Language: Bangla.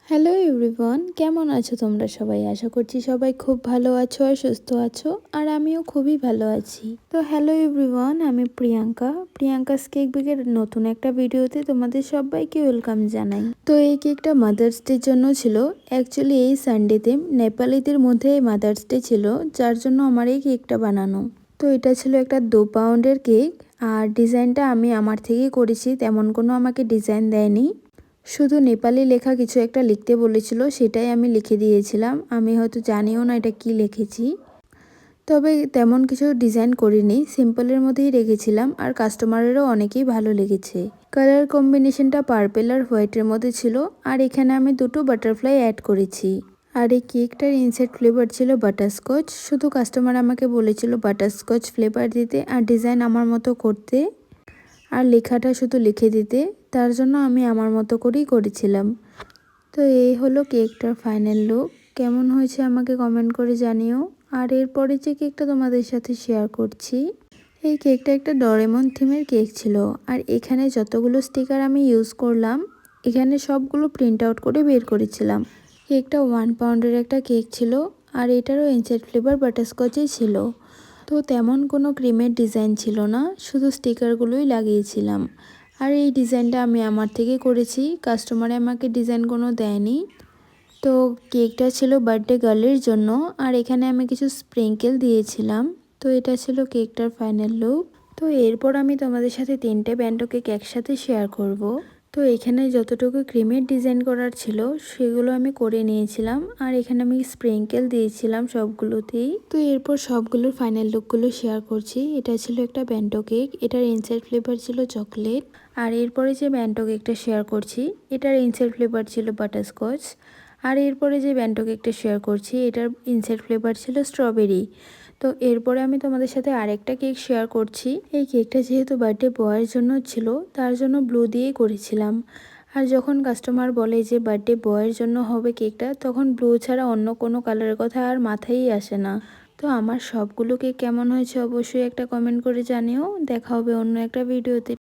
হ্যালো এভরিওয়ান, কেমন আছো তোমরা সবাই? আশা করছি সবাই খুব ভালো আছো আর সুস্থ আছো, আর আমিও খুবই ভালো আছি। তো হ্যালো এভরিওয়ান, আমি প্রিয়াঙ্কাস কেক বেকের নতুন একটা ভিডিওতে তোমাদের সবাইকে ওয়েলকাম জানাই। তো এই কেকটা মাদার্স ডের জন্য ছিল। অ্যাকচুয়ালি এই সানডেতে নেপালিদের মধ্যে মাদার্স ডে ছিল, যার জন্য আমার এই কেকটা বানানো। তো এটা ছিল একটা 2 পাউন্ডের কেক, আর ডিজাইনটা আমি আমার থেকেই করেছি, তেমন কোনো আমাকে ডিজাইন দেয়নি। শুধু নেপালি লেখা কিছু একটা লিখতে বলেছিল, সেটাই আমি লিখে দিয়েছিলাম। আমি হয়তো জানিও না এটা কি লিখেছি, তবে তেমন কিছু ডিজাইন করিনি, সিম্পলের মধ্যেই রেখেছিলাম। আর কাস্টমারেরও অনেকেই ভালো লেগেছে। কালার কম্বিনেশনটা পার্পেল আর হোয়াইটের মধ্যে ছিল, আর এখানে আমি 2টো বাটারফ্লাই অ্যাড করেছি। আর এই কেকটার ইনসাইড ফ্লেভার ছিল বাটারস্কচ। শুধু কাস্টমার আমাকে বলেছিল বাটারস্কচ ফ্লেভার দিতে আর ডিজাইন আমার মতো করতে, আর লেখাটা শুধু লিখে দিতে। তার জন্য আমি আমার মতো করেই করেছিলাম। তো এই হলো কেকটার ফাইনাল লুক। কেমন হয়েছে আমাকে কমেন্ট করে জানিও। আর এরপরে যে কেকটা তোমাদের সাথে শেয়ার করছি, এই কেকটা একটা ডোরেমন থিমের কেক ছিল। আর এখানে যতগুলো স্টিকার আমি ইউজ করলাম, এখানে সবগুলো প্রিন্ট আউট করে বের করেছিলাম। কেকটা 1 পাউন্ডের একটা কেক ছিল, আর এটারও ইনসাইড ফ্লেভার বাটারস্কচই ছিল। তো তেমন কোনো ক্রিমের ডিজাইন ছিল না, শুধু স্টিকারগুলোই লাগিয়েছিলাম। আর এই ডিজাইনটা আমি আমার থেকে করেছি, কাস্টমারে আমাকে ডিজাইন কোনো দেয়নি। তো কেকটা ছিল বার্থডে গার্লের জন্য, আর এখানে আমি কিছু স্প্রিঙ্কেল দিয়েছিলাম। তো এটা ছিল কেকটার ফাইনাল লুক। তো এরপর আমি তোমাদের সাথে 3টে ব্যান্ডো কেক একসাথে শেয়ার করব। তো এখানে যতটুকু ক্রিমের ডিজাইন করার ছিল সেগুলো আমি করে নিয়েছিলাম, আর এখানে আমি স্প্রিঙ্কেল দিয়েছিলাম সবগুলোতেই। তো এরপর সবগুলোর ফাইনাল লুকগুলো শেয়ার করছি। এটা ছিল একটা ব্যান্ডো কেক, এটার ইনসাইড ফ্লেভার ছিল চকলেট। আর এরপরে যে ব্যান্ডো কেকটা শেয়ার করছি, এটার ইনসাইড ফ্লেভার ছিল বাটারস্কচ। আর এরপরে যে ব্যান্ডো কেকটা শেয়ার করছি, এটার ইনসাইড ফ্লেভার ছিল স্ট্রবেরি। তো এরপরে আমি তোমাদের সাথে আরেকটা কেক শেয়ার করছি। এই কেকটা যেহেতু বার্থডে বয়ের জন্য ছিল, তার জন্য ব্লু দিয়েই করেছিলাম। আর যখন কাস্টমার বলে যে বার্থডে বয়ের জন্য হবে কেকটা, তখন ব্লু ছাড়া অন্য কোনো কালারের কথা আর মাথায়ই আসে না। তো আমার সবগুলো কেক কেমন হয়েছে অবশ্যই একটা কমেন্ট করে জানিও। দেখা হবে অন্য একটা ভিডিওতে।